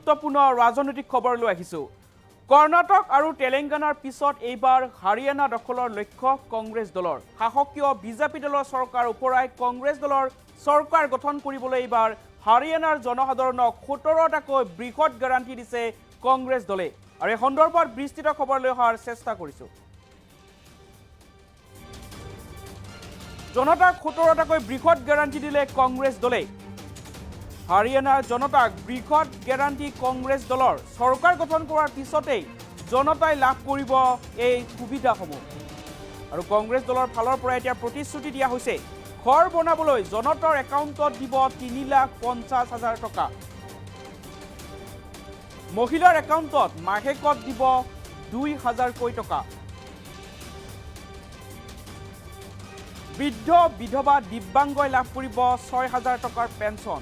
গুৰুত্বপূৰ্ণ ৰাজনৈতিক খবৰলৈ আহিছোঁ। কৰ্ণাটক আৰু তেলেংগানাৰ পিছত এইবাৰ হাৰিয়ানা দখলৰ লক্ষ্য কংগ্ৰেছ দলৰ। শাসকীয় বিজেপি দলৰ চৰকাৰ ওপৰাই কংগ্ৰেছ দলৰ চৰকাৰ গঠন কৰিবলৈ এইবাৰ হাৰিয়ানাৰ জনসাধাৰণক 17টাকৈ বৃহৎ গেৰাণ্টি দিছে কংগ্ৰেছ দলে। আৰু এই সন্দৰ্ভত বিস্তৃত খবৰ লৈ অহাৰ চেষ্টা কৰিছোঁ। জনতাক 17টাকৈ বৃহৎ গেৰাণ্টি দিলে কংগ্ৰেছ দলে। হাৰিয়ানাৰ জনতাক বৃহৎ গেৰাণ্টি কংগ্ৰেছ দলৰ। চৰকাৰ গঠন কৰাৰ পিছতেই জনতাই লাভ কৰিব এই সুবিধাসমূহ। আৰু কংগ্ৰেছ দলৰ ফালৰ পৰা এতিয়া প্ৰতিশ্ৰুতি দিয়া হৈছে, ঘৰ বনাবলৈ জনতাৰ একাউণ্টত দিব 3,50,000 টকা। মহিলাৰ একাউণ্টত মাহেকত দিব 2,000কৈ টকা। বৃদ্ধ বিধৱা দিব্যাংগই লাভ কৰিব 6,000 টকাৰ পেঞ্চন।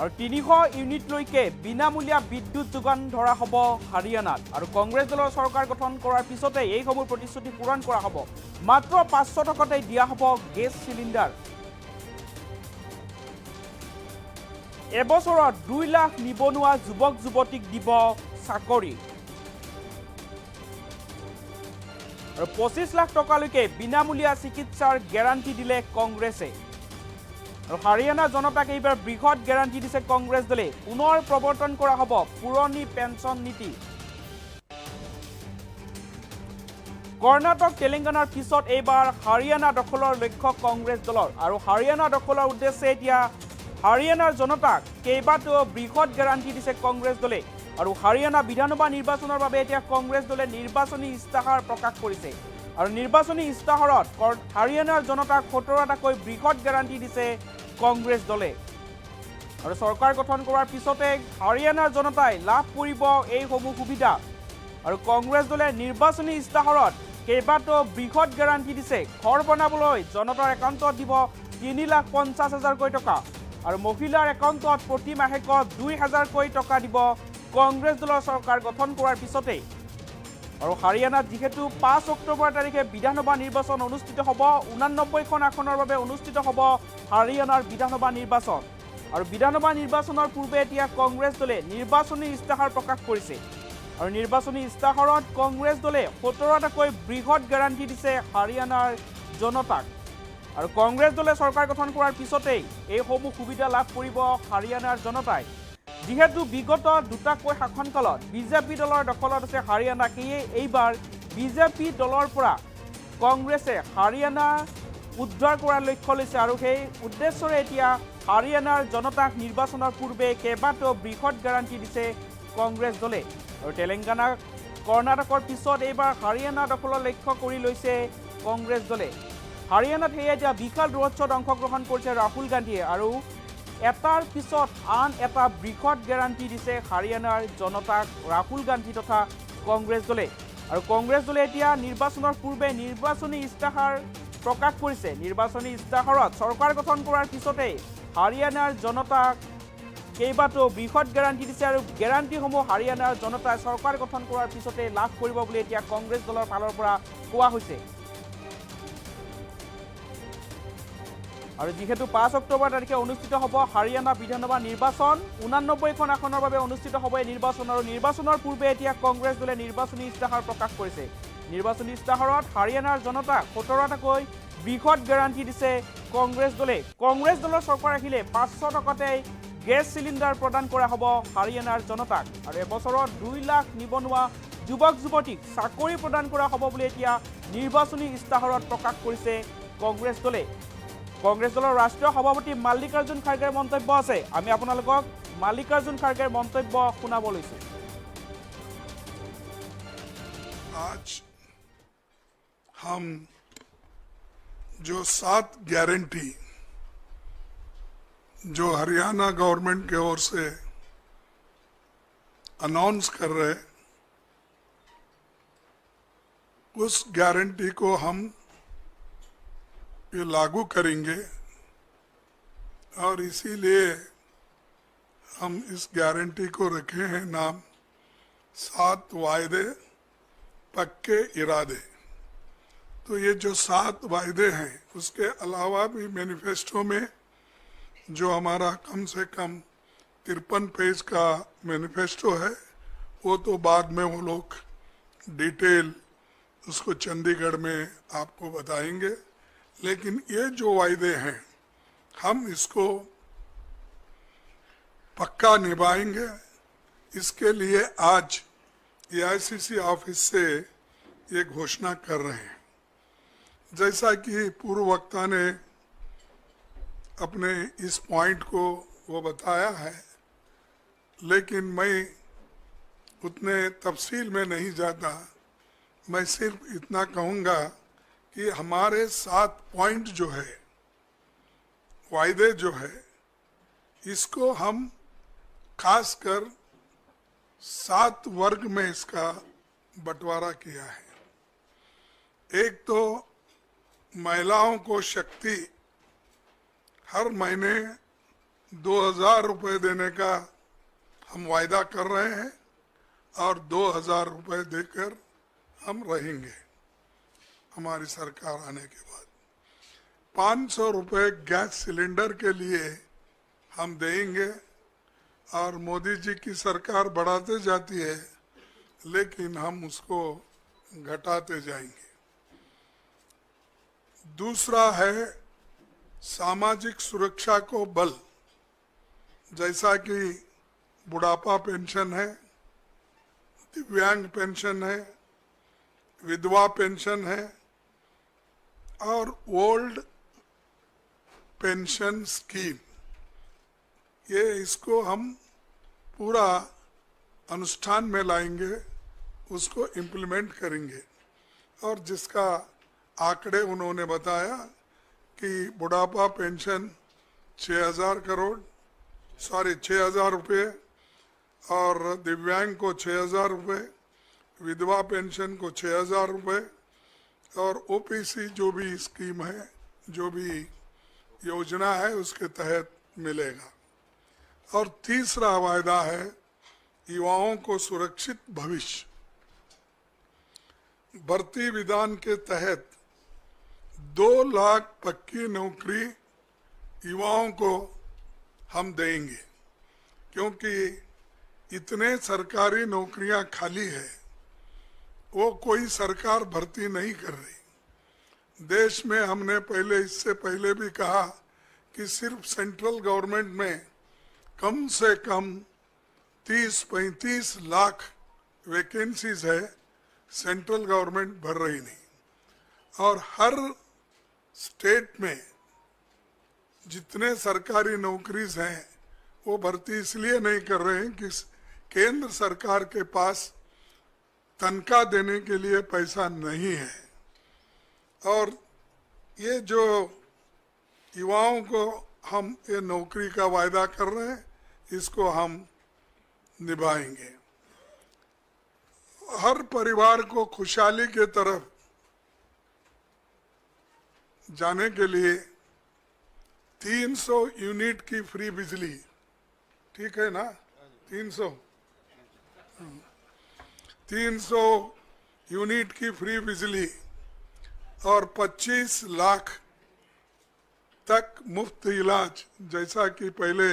আৰু 300 ইউনিটলৈকে বিনামূলীয়া বিদ্যুৎ যোগান ধৰা হ'ব হাৰিয়ানাত। আৰু কংগ্ৰেছ দলৰ চৰকাৰ গঠন কৰাৰ পিছতে এইসমূহ প্ৰতিশ্ৰুতি পূৰণ কৰা হ'ব। মাত্ৰ 500 টকাতে দিয়া হ'ব গেছ চিলিণ্ডাৰ। এবছৰত 2 লাখ নিবনুৱা যুৱক যুৱতীক দিব চাকৰি। আৰু 25 লাখ টকালৈকে বিনামূলীয়া চিকিৎসাৰ গেৰাণ্টি দিলে কংগ্ৰেছে। আৰু হাৰিয়ানা জনতাক এইবাৰ বৃহৎ গেৰাণ্টি দিছে কংগ্ৰেছ দলে। পুনৰ প্ৰৱৰ্তন কৰা হ'ব পুৰণি পেঞ্চন নীতি। কৰ্ণাটক তেলেংগানাৰ পিছত এইবাৰ হাৰিয়ানা দখলৰ লক্ষ্য কংগ্ৰেছ দলৰ। আৰু হাৰিয়ানা দখলৰ উদ্দেশ্যে এতিয়া হাৰিয়ানাৰ জনতাক কেইবাটাও বৃহৎ গেৰাণ্টি দিছে কংগ্ৰেছ দলে। আৰু হাৰিয়ানা বিধানসভা নিৰ্বাচনৰ বাবে এতিয়া কংগ্ৰেছ দলে নিৰ্বাচনী ইস্তাহাৰ প্ৰকাশ কৰিছে। আৰু নিৰ্বাচনী ইস্তাহাৰত হাৰিয়ানাৰ জনতাক 17টাকৈ বৃহৎ গেৰাণ্টি দিছে কংগ্ৰেছ দলে। আৰু চৰকাৰ গঠন কৰাৰ পিছতে হাৰিয়ানাৰ জনতাই লাভ কৰিব এইসমূহ সুবিধা। আৰু কংগ্ৰেছ দলে নিৰ্বাচনী ইস্তাহাৰত কেইবাটাও বৃহৎ গেৰাণ্টি দিছে। ঘৰ বনাবলৈ জনতাৰ একাউণ্টত দিব 3,50,000কৈ টকা। আৰু মহিলাৰ একাউণ্টত প্ৰতি মাহেকত 2,000কৈ টকা দিব কংগ্ৰেছ দলৰ চৰকাৰ গঠন কৰাৰ পিছতেই। আৰু হাৰিয়ানাত যিহেতু 5 অক্টোবৰ তাৰিখে বিধানসভা নিৰ্বাচন অনুষ্ঠিত হ'ব, 89খন আসনৰ বাবে অনুষ্ঠিত হ'ব হাৰিয়ানাৰ বিধানসভা নিৰ্বাচন। আৰু বিধানসভা নিৰ্বাচনৰ পূৰ্বে এতিয়া কংগ্ৰেছ দলে নিৰ্বাচনী ইস্তাহাৰ প্ৰকাশ কৰিছে। আৰু নিৰ্বাচনী ইস্তাহাৰত কংগ্ৰেছ দলে 17টাকৈ বৃহৎ গেৰাণ্টি দিছে হাৰিয়ানাৰ জনতাক। আৰু কংগ্ৰেছ দলে চৰকাৰ গঠন কৰাৰ পিছতেই এইসমূহ সুবিধা লাভ কৰিব হাৰিয়ানাৰ জনতাই। যিহেতু বিগত দুটাকৈ শাসনকালত বিজেপি দলৰ দখলত আছে হাৰিয়ানা, সেয়ে এইবাৰ বিজেপি দলৰ পৰা কংগ্ৰেছে হাৰিয়ানা উদ্ধাৰ কৰাৰ লক্ষ্য লৈছে। আৰু সেই উদ্দেশ্যৰে এতিয়া হাৰিয়ানাৰ জনতাক নিৰ্বাচনৰ পূৰ্বে কেইবাটাও বৃহৎ গেৰাণ্টি দিছে কংগ্ৰেছ দলে। আৰু তেলেংগানা কৰ্ণাটকৰ পিছত এইবাৰ হাৰিয়ানা দখলৰ লক্ষ্য কৰি লৈছে কংগ্ৰেছ দলে। হাৰিয়ানাত সেয়ে এতিয়া বিশাল ৰোড শ্ব'ত অংশগ্ৰহণ কৰিছে ৰাহুল গান্ধীয়ে। আৰু এটাৰ পিছত আন এটা বৃহৎ গেৰাণ্টি দিছে হাৰিয়ানাৰ জনতাক ৰাহুল গান্ধী তথা কংগ্ৰেছ দলে। আৰু কংগ্ৰেছ দলে এতিয়া নিৰ্বাচনৰ পূৰ্বে নিৰ্বাচনী ইস্তাহাৰ প্ৰকাশ কৰিছে। নিৰ্বাচনী ইস্তাহাৰত চৰকাৰ গঠন কৰাৰ পিছতেই হাৰিয়ানাৰ জনতাক কেইবাটাও বৃহৎ গেৰাণ্টি দিছে। আৰু গেৰাণ্টিসমূহ হাৰিয়ানাৰ জনতাই চৰকাৰ গঠন কৰাৰ পিছতে লাভ কৰিব বুলি এতিয়া কংগ্ৰেছ দলৰ ফালৰ পৰা কোৱা হৈছে। আৰু যিহেতু 5 অক্টোবৰ তাৰিখে অনুষ্ঠিত হ'ব হাৰিয়ানা বিধানসভা নিৰ্বাচন, 89খন আসনৰ বাবে অনুষ্ঠিত হ'ব এই নিৰ্বাচন। আৰু নিৰ্বাচনৰ পূৰ্বে এতিয়া কংগ্ৰেছ দলে নিৰ্বাচনী ইস্তাহাৰ প্ৰকাশ কৰিছে। নিৰ্বাচনী ইস্তাহাৰত হাৰিয়ানাৰ জনতাক 17টাকৈ বৃহৎ গেৰাণ্টি দিছে কংগ্ৰেছ দলে। কংগ্ৰেছ দলৰ চৰকাৰ আহিলে 500 টকাতে গেছ চিলিণ্ডাৰ প্ৰদান কৰা হ'ব হাৰিয়ানাৰ জনতাক। আৰু এবছৰত 2 লাখ নিবনুৱা যুৱক যুৱতীক চাকৰি প্ৰদান কৰা হ'ব বুলি এতিয়া নিৰ্বাচনী ইস্তাহাৰত প্ৰকাশ কৰিছে কংগ্ৰেছ দলে। কংগ্ৰেছ দলৰ ৰাষ্ট্ৰীয় সভাপতি মাল্লিকাৰ্জুন খাৰ্গেৰ মন্তব্য আছে। আমি আপোনালোকক মাল্লিকাৰ্জুন খাৰ্গেৰ মন্তব্য শুনাব লৈছোঁ। आज हम जो 7 गारंटी जो हरियाणा गवर्नमेंट की ओर से अनाउंस कर रहे, उस गारंटी को हम ये लागू करेंगे। और इसीलिए हम इस गारंटी को रखे हैं नाम 7 वायदे पक्के इरादे। तो ये जो 7 वायदे हैं, उसके अलावा भी मैनिफेस्टो में जो हमारा कम से कम 53 पेज का मैनिफेस्टो है, वो तो बाद में वो लोग डिटेल उसको चंडीगढ़ में आपको बताएंगे। लेकिन ये जो वायदे हैं हम इसको पक्का निभाएंगे। इसके लिए आज एआईसीसी ऑफिस से ये घोषणा कर रहे हैं। जैसा कि पूर्व वक्ता ने अपने इस पॉइंट को वो बताया है, लेकिन मैं उतने तफसील में नहीं जाता। मैं सिर्फ इतना कहूँगा कि हमारे 7 पॉइंट जो है, वायदे जो है, इसको हम खासकर 7 वर्ग में इसका बंटवारा किया है। एक तो महिलाओं को शक्ति हर महीने 2000 रुपये देने का हम वायदा कर रहे हैं और 2000 रुपये देकर हम रहेंगे हमारी सरकार आने के बाद। 500 रुपये गैस सिलेंडर के लिए हम देंगे और मोदी जी की सरकार बढ़ाते जाती है, लेकिन हम उसको घटाते जाएंगे। दूसरा है सामाजिक सुरक्षा को बल, जैसा कि बुढ़ापा पेंशन है, दिव्यांग पेंशन है, विधवा पेंशन है और ओल्ड पेंशन स्कीम। ये इसको हम पूरा अनुष्ठान में लाएंगे, उसको इम्प्लीमेंट करेंगे। और जिसका आंकड़े उन्होंने बताया कि बुढ़ापा पेंशन 6,000 रुपये और दिव्यांग को 6,000 रुपये, विधवा पेंशन को 6,000 रुपये और ओपीसी जो भी स्कीम है, जो भी योजना है, उसके तहत मिलेगा। और तीसरा वायदा है युवाओं को सुरक्षित भविष्य। भर्ती विधान के तहत 2 लाख पक्की नौकरी युवाओं को हम देंगे, क्योंकि इतने सरकारी नौकरियां खाली है, वो कोई सरकार भर्ती नहीं कर रही। देश में हमने इससे पहले भी कहा कि सिर्फ सेंट्रल गवर्नमेंट में कम से कम 30-35 लाख वैकेंसीज है, सेंट्रल गवर्नमेंट भर रही नहीं। और हर स्टेट में जितने सरकारी नौकरीज हैं वो भर्ती इसलिए नहीं कर रहे हैं कि केंद्र सरकार के पास तनख्वाह देने के लिए पैसा नहीं है। और ये जो युवाओं को हम ये नौकरी का वायदा कर रहे हैं, इसको हम निभाएंगे। हर परिवार को खुशहाली के तरफ जाने के लिए 300 यूनिट की फ्री बिजली, ठीक है ना? 300 यूनिट की फ्री बिजली और 25 लाख तक मुफ्त इलाज, जैसा कि पहले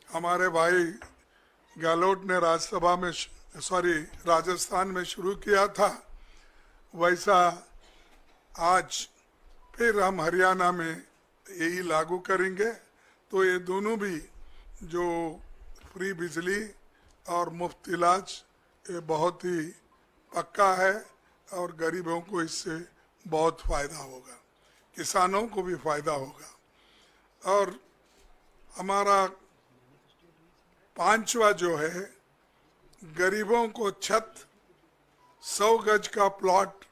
हमारे भाई गहलोत ने राजस्थान में शुरू किया था, वैसा आज फिर हम हरियाणा में यही लागू करेंगे। तो ये दोनों भी जो फ्री बिजली और मुफ्त इलाज, ये बहुत ही पक्का है और गरीबों को इससे बहुत फ़ायदा होगा, किसानों को भी फ़ायदा होगा। और हमारा 5वां जो है, गरीबों को छत, 100 गज का प्लॉट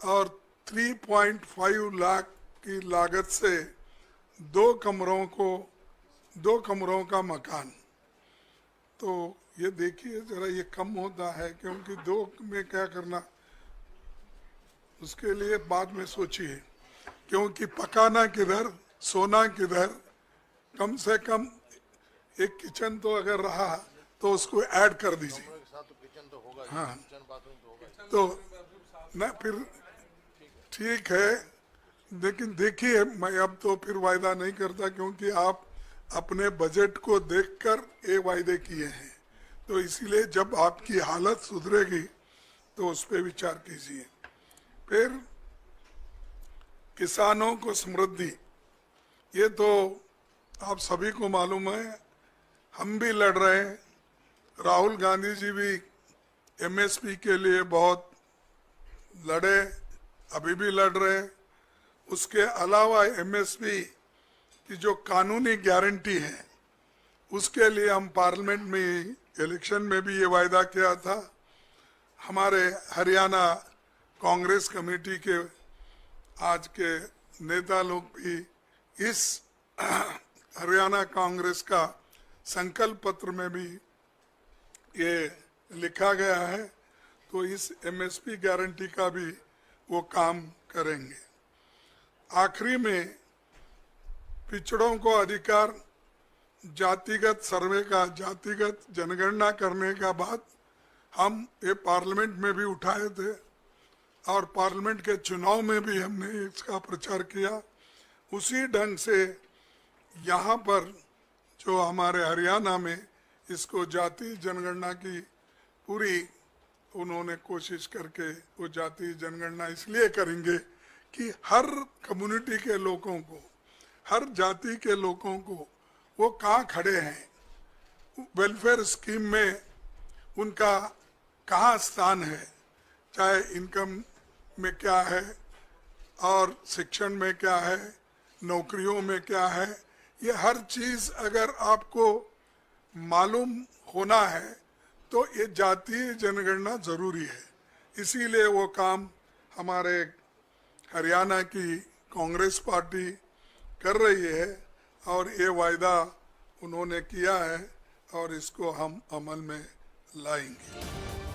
और 3.5 लाख की लागत से 2 कमरों का मकान। तो ये देखिए जरा, ये कम होता है, क्योंकि 2 में क्या करना, उसके लिए बाद में सोचिए, क्योंकि पकाना किधर, सोना किधर। कम से कम एक किचन तो अगर रहा तो उसको ऐड कर दीजिए। हाँ, तो ना फिर ठीक है, लेकिन देखिए मैं अब तो फिर वायदा नहीं करता, क्योंकि आप अपने बजट को देखकर ये वायदे किए हैं। तो इसीलिए जब आपकी हालत सुधरेगी तो उस पर विचार कीजिए। फिर किसानों को समृद्धि, ये तो आप सभी को मालूम है, हम भी लड़ रहे हैं। राहुल गांधी जी भी एमएसपी के लिए बहुत लड़े, अभी भी लड़ रहे हैं। उसके अलावा एमएसपी की जो कानूनी गारंटी है उसके लिए हम पार्लियामेंट में इलेक्शन में भी ये वायदा किया था। हमारे हरियाणा कांग्रेस कमेटी के आज के नेता लोग भी इस हरियाणा कांग्रेस का संकल्प पत्र में भी ये लिखा गया है। तो इस एमएसपी गारंटी का भी वो काम करेंगे। आखिरी में पिछड़ों को अधिकार, जातिगत सर्वे का, जातिगत जनगणना करने का बात हम ये पार्लियामेंट में भी उठाए थे और पार्लियामेंट के चुनाव में भी हमने इसका प्रचार किया। उसी ढंग से यहाँ पर जो हमारे हरियाणा में इसको जाति जनगणना की पूरी उन्होंने कोशिश करके वो जाति जनगणना इसलिए करेंगे कि हर कम्युनिटी के लोगों को, हर जाति के लोगों को वो कहाँ खड़े हैं, वेलफेयर स्कीम में उनका कहाँ स्थान है, चाहे इनकम में क्या है और शिक्षण में क्या है, नौकरियों में क्या है, ये हर चीज़ अगर आपको मालूम होना है तो ये जातीय जनगणना जरूरी है। इसीलिए वो काम हमारे हरियाणा की कांग्रेस पार्टी कर रही है और ये वायदा उन्होंने किया है और इसको हम अमल में लाएंगे।